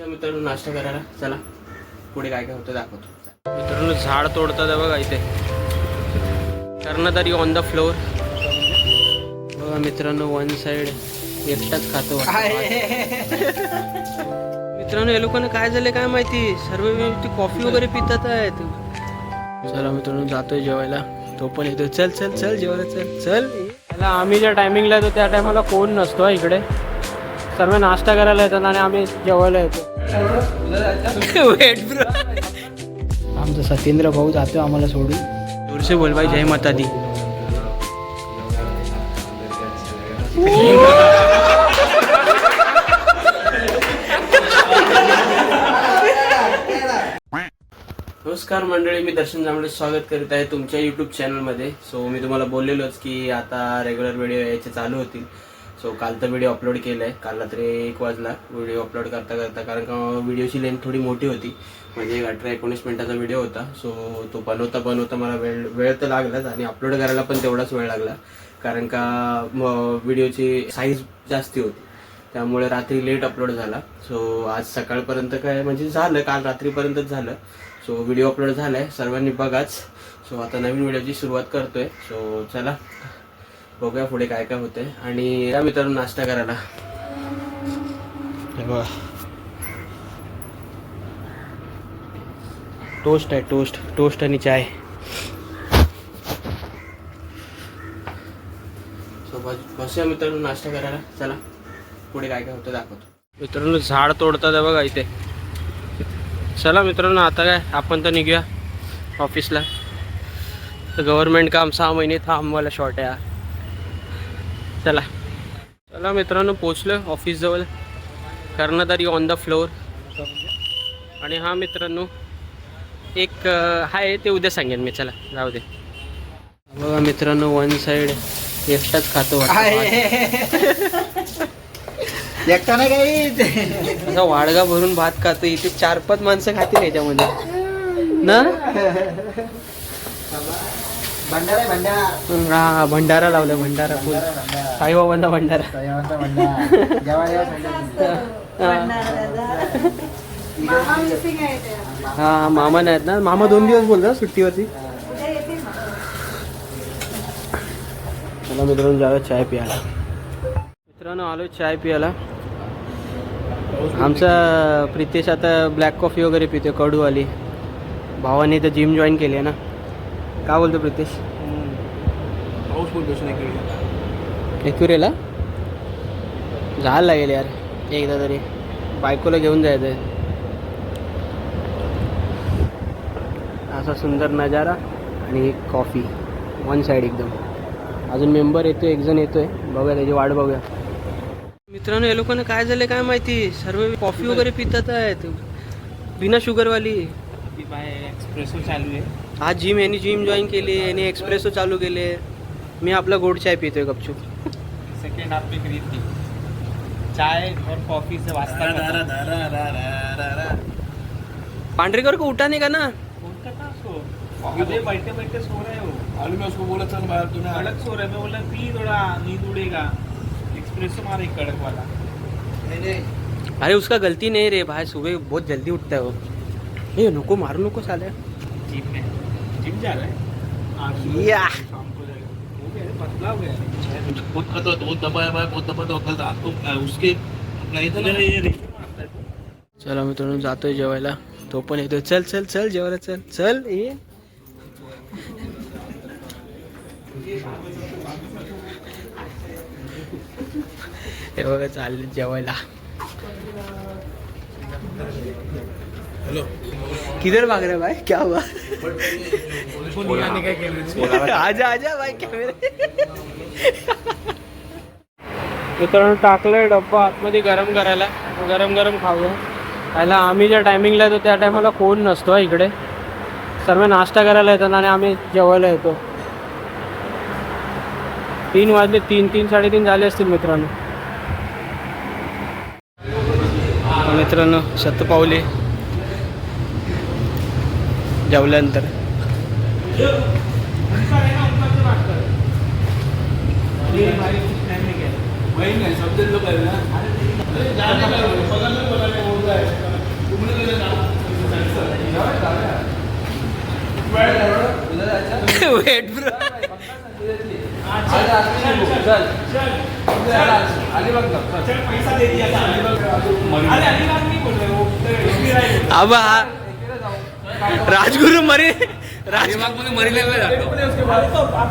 मित्रांनो नाश्ता करायला चला, पुढे काय काय होतं दाखवतो. मित्रांनो झाड तोडतात बघा इथे, कर्णधारी ऑन द फ्लोअर बघा मित्रांनो. वन साइड एकटाच खातो मित्रांनो. या लोकांना काय झालं काय माहिती, सर्व कॉफी वगैरे पितात आहेत. चला मित्रांनो जातोय जेवायला, तो पण येतो. चल चल चल जेवायला चल चल. त्याला आम्ही ज्या टायमिंगला येतो त्या टायमाला कोण नसतो इकडे, सर्व नाश्ता करायला येतात आणि आम्ही जेवायला येतो. वेट ब्रो, आमचा सत्येंद्र भाऊ जातो आम्हाला सोडून. दूरसे बोल भाई, जय माता दी. नमस्कार मंडळी, मी दर्शन जांभळे स्वागत करीत आहे तुमच्या यूट्यूब चॅनलमध्ये. सो मी तुम्हाला बोललेलोच की आता रेग्युलर व्हिडिओ यायचे चालू होतील. सो काल तर व्हिडिओ अपलोड केला आहे, काल रात्री 1 वाजला व्हिडिओ अपलोड करता करता, कारण का व्हिडिओची लेंथ थोडी मोठी होती, म्हणजे 18-19 मिनिटाचा व्हिडिओ होता. सो तो बनवता मला वेळ तर लागलाच आणि अपलोड करायला पण तेवढाच वेळ लागला, कारण का व्हिडिओची साईज जास्ती होती, त्यामुळे रात्री लेट अपलोड झाला. सो आज सकाळपर्यंत काय म्हणजे झालं, काल रात्रीपर्यंतच झालं. सो व्हिडिओ अपलोड झाला आहे, सर्वांनी बघाच. सो आता नवीन व्हिडिओची सुरुवात करतोय. सो चला बघूया पुढे काय काय होतंय. आणि या मित्रांनो नाश्ता करायला टोस्ट आहे, टोस्ट आणि चाय. सो बसूया मित्रांनो नाश्ता करायला, चला पुढे काय काय होतं दाखवतो. मित्रांनो झाड तोडतात बघा इथे. चला मित्रांनो आता काय आपण तर निघूया ऑफिसला. तर गव्हर्नमेंट काम 6 महिने थांबवायला शॉर्ट आहे. चला चला मित्रांनो पोचलो ऑफिसजवळ. कर्णधारी ऑन द फ्लोअर. आणि हा मित्रांनो एक आहे ते उद्या सांगेन मी, चला जाऊ दे. बघा मित्रांनो वन साइड एकटाच खातो एकटा काही असा वाडगा भरून भात खातो. इथे 4-5 माणसं खातील याच्यामध्ये ना. हा भंडारा लावला, भंडारा फुल साईबाबांचा भंडारा. हा मामा नाहीत ना, मामा 2 दिवस बोलतात सुट्टीवरती. चला मित्रांनो जाऊया चाय प्यायला. मित्रांनो आलो चाय प्यायला. आमचा प्रितेश आता ब्लॅक कॉफी वगैरे पितो, कडूवाली. भावाने तर जिम जॉईन केली आहे ना. काय बोलतो प्रितेश? पाऊस बोलतो एक्युरेला जायला लागेल यार एकदा तरी, बायकोला घेऊन जायचं आहे. असा सुंदर नजारा आणि कॉफी वन साईड एकदम. अजून मेंबर येतोय, एक जण येतोय, बघूया त्याची वाट बघूया. मित्रांनो या लोकांना काय झालं काय माहिती, सर्व कॉफी वगैरे पितात आहेत बिना शुगरवाली. एक्सप्रेसो चालू आहे आज जिम, यांनी जिम जॉईन केली, यांनी एक्सप्रेसो चालू केले. मी आपला गोड चाय पितोय गपचूप. सेकंड हाफ में खरीद ली चाय और कॉफी से वास्ता. पांढरेकर को उठा नहीं का ना. उनका कहाँ सो, मुझे बैठे बैठे सो रहे हो. अभी मैं उसको बोला चल बाहर, तूने कड़क सो रहे. मैं बोला पी थोड़ा नींद उड़ेगा. एक्सप्रेसो मारे कड़क वाला. अरे उसका गलती नहीं रे भाई, सुबह बहुत जल्दी उठता है वो. ये नको मारू नको साले. जिम जा रहा है या शाम को जाएगा. हो गया पतला हो गया. बहुत खतरा, बहुत दबाया भाई, बहुत दबा. तो कल रात को उसके अपना इधर. चला मित्रांनो जातोय जेवायला, तो पण येतोय. चल चल चल जेवायला चल चल. ये हे बघा चालले जेवायला. हेलो किधर भाग रहे भाई, क्या हुआ? आजा आजा भाई कॅमेरा. मित्रांनो टाकलंय डब्बा आतमध्ये गरम करायला, गरम गरम खाऊया. पहिला आम्ही ज्या टायमिंगला येतो त्या टायमाला कोण नसतो इकडे, सर्व नाश्ता करायला येतात आणि आम्ही जेवायला येतो. 3 वाजले, 3-3:30 झाले असतील मित्रांनो. मित्रांनो शतपावली जेवल्यानंतर. वही नहीं सब लोग वेट ब्रो. अब हा राजगुरु मरे मरी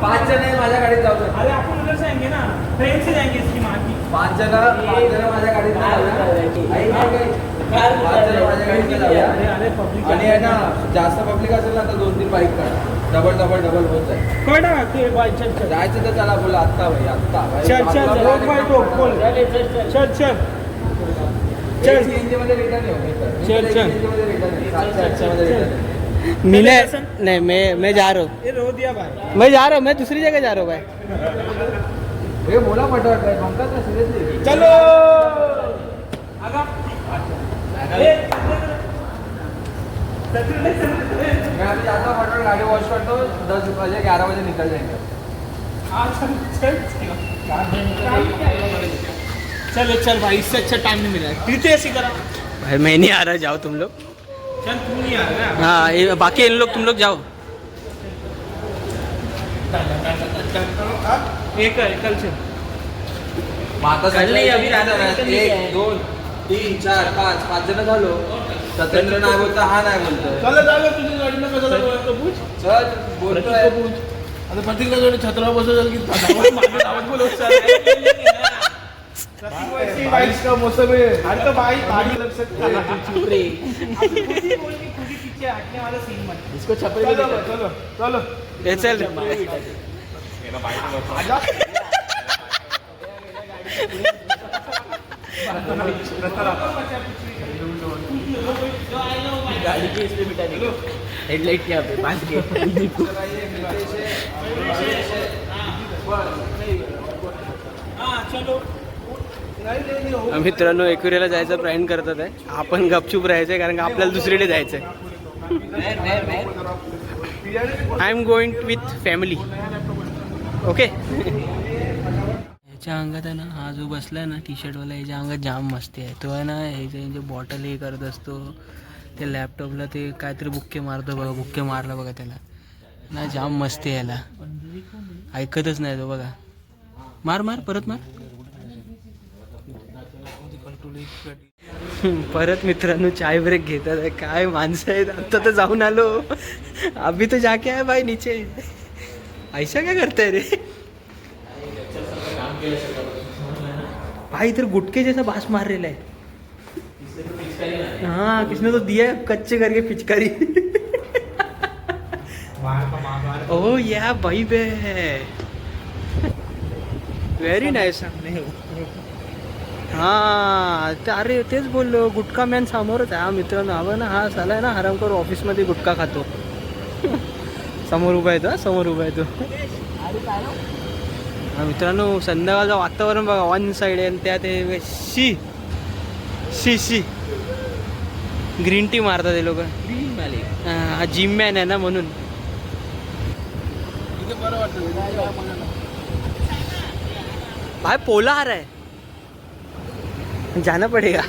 पाच जण आहे माझ्या गाडीत जाऊ शकतो. अरे आपण उधर से आएंगे ना, ट्रेन से जाएंगे इसकी माँ की. पाच जण माझ्या गाडीत जाऊया. पाच जण माझ्या गाडीत जाऊया. आणि आहे ना जास्त पब्लिक असेल ना तर 2-3 बाईक काढा. डबल होत आहे. कोयटा ते बाय चल चल जायचं तर चला बोला आत्ता भाई आत्ता. चल रोक बाय रोक बोल चल CNG मध्ये रिटर्न येऊ. चल. मध्ये रिटर्न मी नहीं मैं जा रहा हूँ. ये रो दिया भाई. मैं जा रहा हूँ. मैं दूसरी जगह जा रहा हूँ भाई. हे बोला पटवट आहे पंकज ना सिरियसली. चलो आगा मैं अभी जाता हूँ फटाफट गाड़ी वॉश करता हूँ. 10 बजे 11 बजे निकल जाएंगे. चल भाई, इससे अच्छा टाइम नहीं मिला. पीते ऐसी करा. भाई मैं नहीं आ रहा. जाओ तुम लोग. चल तू नहीं आ रहा. हाँ बाकी इन लोग तुम लोग जाओ. एक कल चल. कल नाही, अभी रात्री कल नाही. 1 2 3 4 5 जण झालो. सत्येंद्र नाही बोलतो हा नाही बोलतो. चल तुझी गाडी ना कशाला बोलतो पूछ. चल बोलतोय. आता प्रत्येकला जोडी छत्रा बसवलं की मागे धावत बोलत बाईस का मौसम है. अरे तो भाई गाड़ी लग सकती है. चुप रे. बोल के खुद ही पीछे हटने वाला सीन मत. इसको छपरी चलो ये चल. आजा. गाड़ी की इसमें बिठा देंगे. हेडलाइट यहाँ पे 5 के. हाँ चलो. मित्रांनो एकविरेला जायचं प्लॅन करतात आहे. आपण गपचूप राहायचंय कारण का आपल्याला दुसरीकडे जायचंय. I am going with family. Okay. याच्या अंगात आहे ना हा जो बसलाय ना टी शर्टवाला याच्या अंगात जाम मस्ती आहे. तो आहे ना ह्याचे बॉटल हे करत असतो. ते लॅपटॉपला ते काहीतरी बुक्के मारतो बघा. बुक्के मारला बघा त्याला ना. जाम मस्ती आहे याला. ऐकतच नाही तो बघा. मार परत मार. परत मित्रांनो चाय ब्रेक घेतात आहे. काय माणसं आहेत. आता तर जाऊन आलो. अभी तो जाके आहे भाई नीचे. ऐसा क्या करते रे भाई. इधर गुटके जैसा बास मार रहा है. हाँ किसने तो दिया है कच्चे करके पिचकारी. ओ या भाई बे व्हेरी नाईस. हा अरे तेच बोललो. गुटखा मॅन समोरच आहे. हा मित्रांनो हवं ना. हा साला आहे ना हरामखोर ऑफिसमध्ये गुटखा खातो. समोर उभा आहे तो. समोर उभा आहे तो. हा मित्रांनो संध्याकाळचं वातावरण बघा. वन साईड आहे आणि त्यात हे शी ग्रीन टी मारतात ते लोक. हा जिम मॅन आहे ना म्हणून. भाई पोला आ रहा है. जाना पड़ेगा.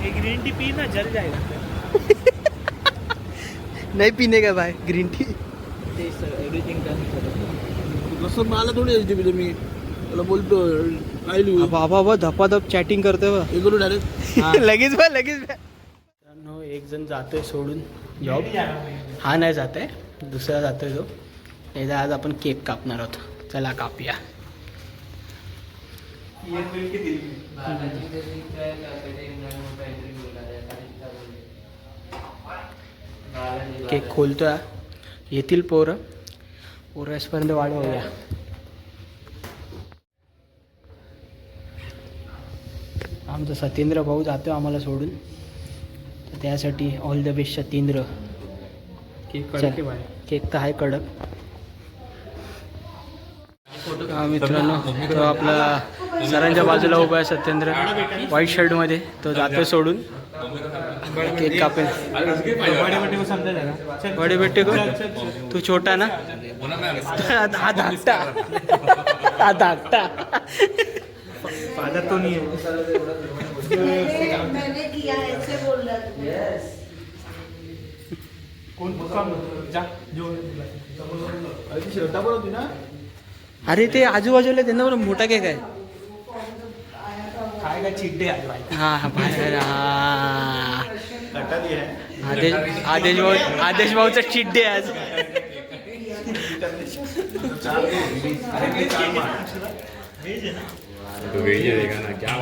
एक ग्रीन टी पी ना जल जाएगा. नहीं पीने का भाई ग्रीन टी. कसं मला थोडी एच डी पी. मी तुला बोलतो बाबा धपाधप चॅटिंग करतोय बा. हे करू डायरेक्ट. लगेच बा. मित्रांनो एक जण जातोय सोडून जॉब. हा नाही जात आहे. दुसरा जातोय तो. एकदा आज आपण केक कापणार आहोत. चला कापूया. केक खोलतोय. येतील पोरं येसपर्यंत वाढवूया. आमचा सत्येंद्र भाऊ जातो आम्हाला सोडून. तर त्यासाठी all the best Satyendra. Cake तर आहे कडक. हा मित्रांनो तो आपला सरांच्या बाजूला उभा आहे सत्येंद्र व्हाईट शर्टमध्ये. तो जातो सोडून. केक कापेल. बडे बेटे को तू छोटा ना. हा धाकटा. हा धाकटा. फादर तो नहीं है. मैंने किया ऐसे बोल रहा था. कोण जा श्रद्धा पण होती ना. अरे ते आजूबाजूला त्यांना बरं मोठा केक आहे. काय काय चिड्डे आहे बाई. हा बाहेर हा. कटाली आहे. आदेश भाऊचा चिट डे आज. तो वेज देगा ना क्या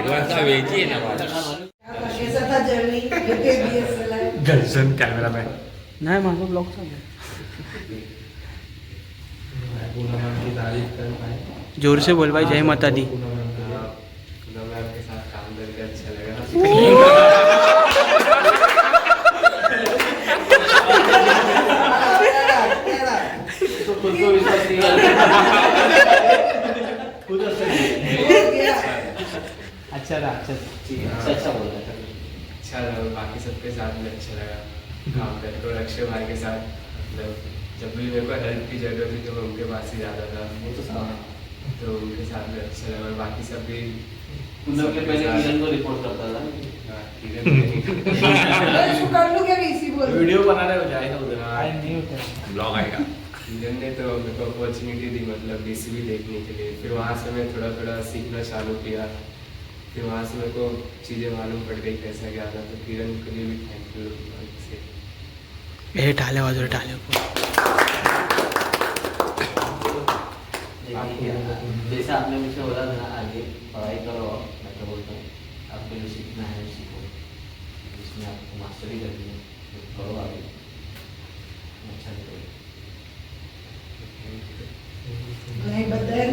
बात है वेज ही है ना बात कैसा था जर्नी दर्शन कैमरामैन नाही माझा ब्लॉग चालू आहे. जोर से बोल भाई, जय माता दी. आपके साथ काम करके अच्छा लगा. अच्छा रहा, अच्छा बोला. अच्छा लगा, बाकी सबके साथ भी अच्छा लगा काम करके. और अक्षय भाई के साथ मतलब जब भी मेरे को हेल्प की जरूरत थी तो मैं उनके पास ही जाता था. तो उनके साथ भी अच्छा लगा. और बाकी सब भी रिपोर्ट करता था. हाँ, किरण नहीं. कर लूं क्या इसी बोल वीडियो बना रहे हो जाएगा उधर. ब्लॉग आएगा. किरण ने तो मेरे को अपॉर्चुनिटी दी मतलब डीसीबी देखने के लिए. फिर वहाँ से मैं थोड़ा थोड़ा सीखना चालू किया. फिर वहाँ से मेरे को चीज़ें मालूम पड़ गई कैसा क्या था. तो किरण के लिए भी थैंक यू. हे टाले बाजूला टाले. जैसा आपने मुझसे बोला था ना, आगे पढ़ाई करो. मैं तो बोलता हूँ आपको जो सीखना है सीखो, जिसमें आपको मास्टरी करनी है तो करो आगे. अच्छा करो. नहीं, but then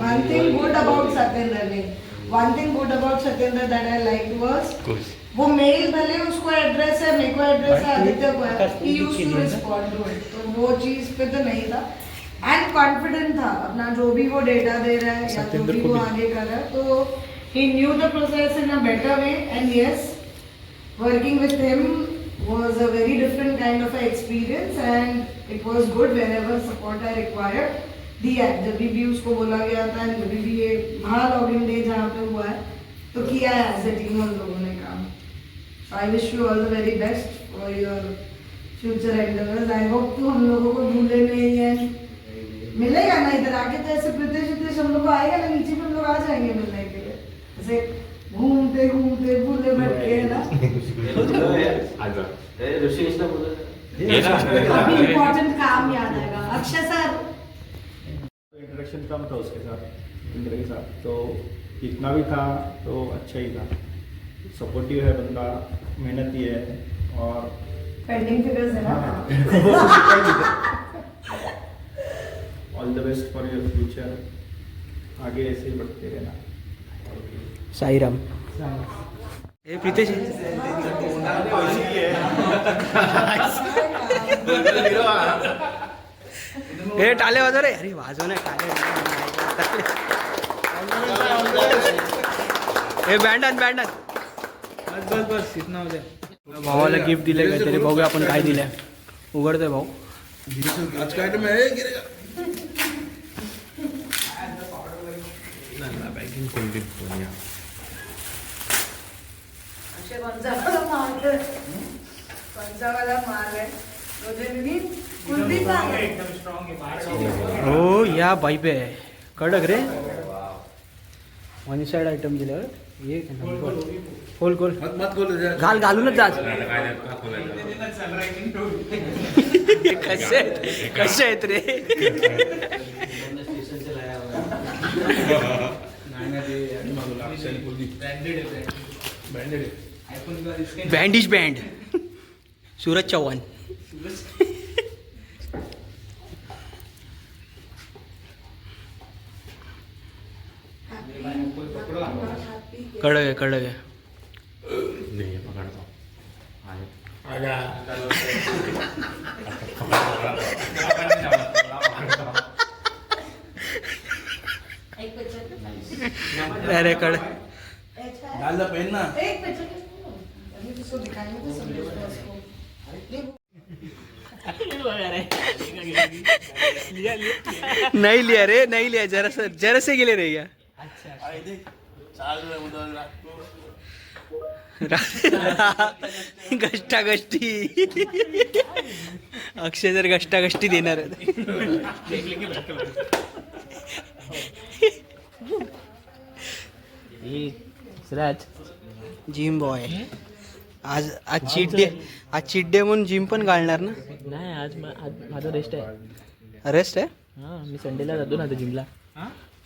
one thing good about Satyendra ने, one thing good about Satyendra that I liked was वो मेल भले उसको एड्रेस है, मेरे को एड्रेस है, आदित्य को है, he used to respond to it. तो वो चीज पे तो नहीं था. एंड कॉन्फिडेंट था अपना जो भी वो डेटा दे रहा है या जो भी वो आगे कर रहा है. तो he knew the process in a better way. And yes, working with him was a very different kind of a experience and it was good wherever support I required. दिया है, जब भी उसको बोला गया था, जब भी ये महा लॉगिन डे जहाँ पे हुआ है तो किया है एज ए टीम हम लोगों ने काम. I wish you all the very best for your future endeavours. I hope तू हम लोगों को भूले नहीं है. मिलेगा ना इधर आके तो ऐसे प्रदेश हम लोग को आएगा ना, नीचे में हम लोग आ जाएंगे मिलने के लिए. ऐसे घूमते घूमते भूले भटके है ना. ऋषिकेशला बोला अभी इम्पोर्टेंट काम याद आएगा. अक्षय सर इंट्रोडक्शन कम था उसके साथ, इंद्र के साथ, तो जितना भी था तो अच्छा ही था. सपोर्टिव है बंदा, मेहनती है और पेंडिंग फिगर्स है ना. All the best for your future. आगे ऐसे ही बढ़ते रहना. साईराम. हे प्रितेश हे टाले वाजव रे. अरे वाजव नाही टाले. हे बँड आण. बस इतना हो जाए. भावाला गिफ्ट दिले काहीतरी. बघूया आपण काय दिलंय. उघडतोय भाऊ. आज काय तर मिळेल की रे? अक्षय पंचावाला माल है. पंचावाला माल है. मुझे भी कुलदीप आ गए. एकदम स्ट्रॉंग है बाहर. हो या बाईप आहे. कडक रे. वन साइड आयटम दिलं. ये खोल खोल. मत खोल जा. घालूनच जा. कसे आहेत रे. स्टेशन से लाया हुआ है. बँडिश बँड. सूरज चव्हाण. कडक आहे. नहीं पकड़ता अरे कड. डाल दा पेन ना. एक पिक्चर अभी किसको दिखाएंगे तो समझो उसको. नहीं लिया रे. नहीं लिया. जरा से गेले रे. या गष्टागष्टी अक्षय जर गष्टागष्टी देणार आहे. जिम बॉय आज चीट डे म्हणून जिम पण घालणार ना. नाही आज माझा रेस्ट आहे. रेस्ट आहे मी संडेला जातो ना जिमला.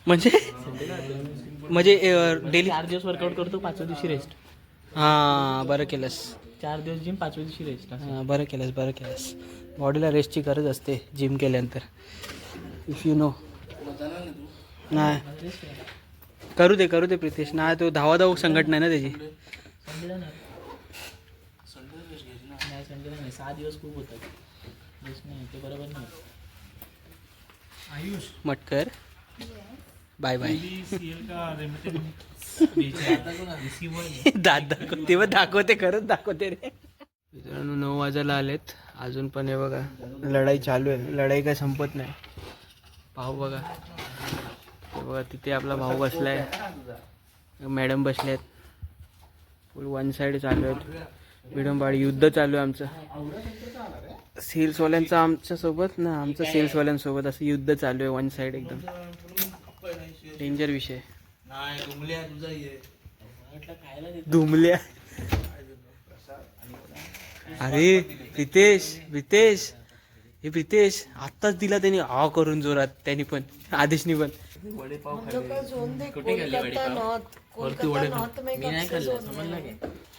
म्हणजे डेली 4 दिवस वर्कआउट करतो, 5व्या दिवशी रेस्ट. हां बरं केलंस. 4 दिवस जिम, 5व्या दिवशी रेस्ट. बरं केलंस. बॉडीला रेस्टची गरज असते जिम केल्यानंतर, इफ यू नो. नाही करू दे प्रितेश. नाही तो धावाधाव संघटना आहे ना त्याची. संडेला नाही 6 दिवस खूप होतात. रेस्ट नाही ते बरोबर नाही. Ayush Matkar bye bye. दाखवते खरंच दाखवते रे. मित्रांनो 9 वाजायला आलेत, अजून पण हे बघा लढाई चालू आहे. लढाई काय संपत नाही. भाऊ बघा, हे बघा तिथे आपला भाऊ बसलाय, मॅडम बसल्यात. फुल वन साईड चालू आहेत. विडंबाडी युद्ध चालू आहे आमचं सेल्सवाल्यांचं आमच्यासोबत ना, आमचं सेल्सवाल्यांसोबत असं युद्ध चालू आहे वन साईड. एकदम डेंजर विषय. धुमल्या. अरे प्रितेश आत्ताच दिला त्यांनी आ करून जोरात. त्यांनी पण आदेशनी पण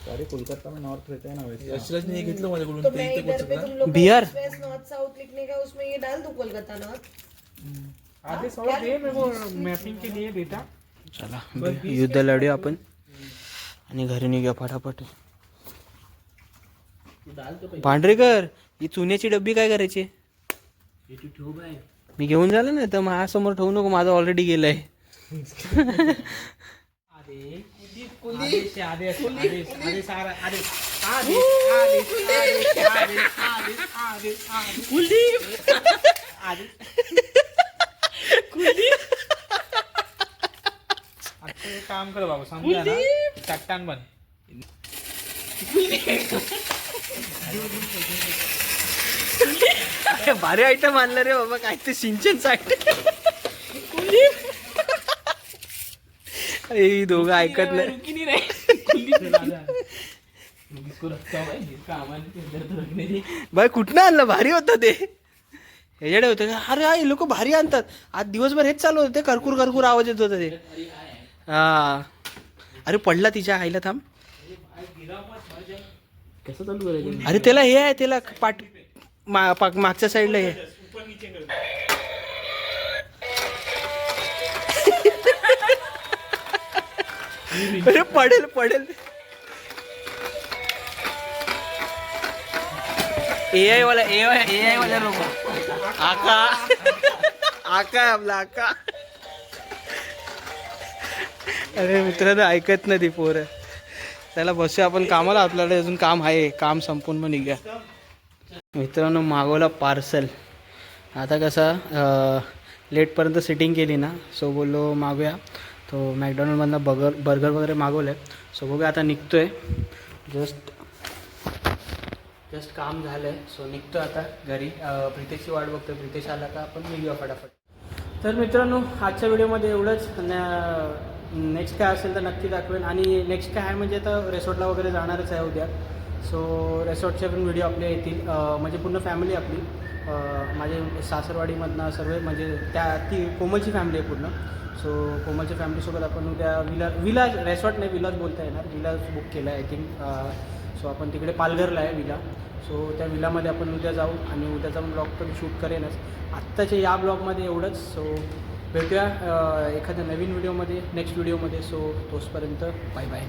अरे कोलकाता में नॉर्थ रहता है ना वैसे. तो मैं इधर पे तुम लोग बियर वेस्ट नॉर्थ साउथ लिखने का उसमें ये डाल दूं कोलकाता नॉर्थ. आधे सौ दे मेरे को मैपिंग के लिए बेटा. चला युद्ध लढूया आपण आणि घरी निघूया फटाफट. भांडरेकर ही चुन्याची डब्बी काय करायची? मी घेऊन झालं ना तर माझ्यासमोर ठेवू नको, माझं ऑलरेडी गेलंय. काम कर बाबा, समजा ना चट्टान बन. भारी आयटम आणलं रे बाबा, काय ते सिंचनचं आयटम. हे दोघं ऐकत नाही. बाय कुठनं आणलं? भारी होतं ते. ह्याच्याकडे होतं का? अरे हे लोक भारी आणतात. आज दिवसभर हेच चालू होतं. ते करकूर आवाज येत होता ते. हा अरे पडला तिच्या आईला. थांब कसं चालू करायचं? अरे त्याला हे आहे, त्याला मागच्या साईडला हे. अरे पडेल. AI वाला रोबोट आका आहे आपला आका. अरे मित्रांनो ऐकत नाही ती पोरं. त्याला बसूया आपण कामाला, आपल्याला अजून काम आहे. काम संपून मग निघूया. मित्रांनो मागवला पार्सल. आता कसं लेटपर्यंत सिटिंग केली ना, सो बोललो मागूया. तो मॅकडॉनल्डमधनं बर्गर वगैरे मागवलं आहे. सो बघूया आता निघतो आहे. जस्ट काम झालं आहे. सो निघतो आता घरी. प्रितेशची वाट बघतो. प्रितेश आला का आपण निघूया फटाफट. तर मित्रांनो आजच्या व्हिडिओमध्ये एवढंच. नेक्स्ट काय असेल तर नक्की दाखवेन. आणि नेक्स्ट काय आहे म्हणजे आता रिसॉर्टला वगैरे जाणारच आहे उद्या. सो रिसॉर्टचे पण व्हिडिओ आपले येतील. म्हणजे पूर्ण फॅमिली आपली, माझे सासरवाडीमधनं सर्व, म्हणजे ती कोमलची फॅमिली आहे पूर्ण. सो कोमलच्या फॅमिलीसोबत आपण उद्या विला रेसॉर्ट नाही, विलाच बोलता येणार. विलाज बुक केला आहे आय थिंक. सो आपण तिकडे पालघरला आहे विला. सो त्या विलामध्ये आपण उद्या जाऊ आणि उद्याचा ब्लॉग पण शूट करेनच. आत्ताच्या या ब्लॉगमध्ये एवढंच. सो भेटूया एखाद्या नवीन व्हिडिओमध्ये, नेक्स्ट व्हिडिओमध्ये. सो तोचपर्यंत बाय बाय.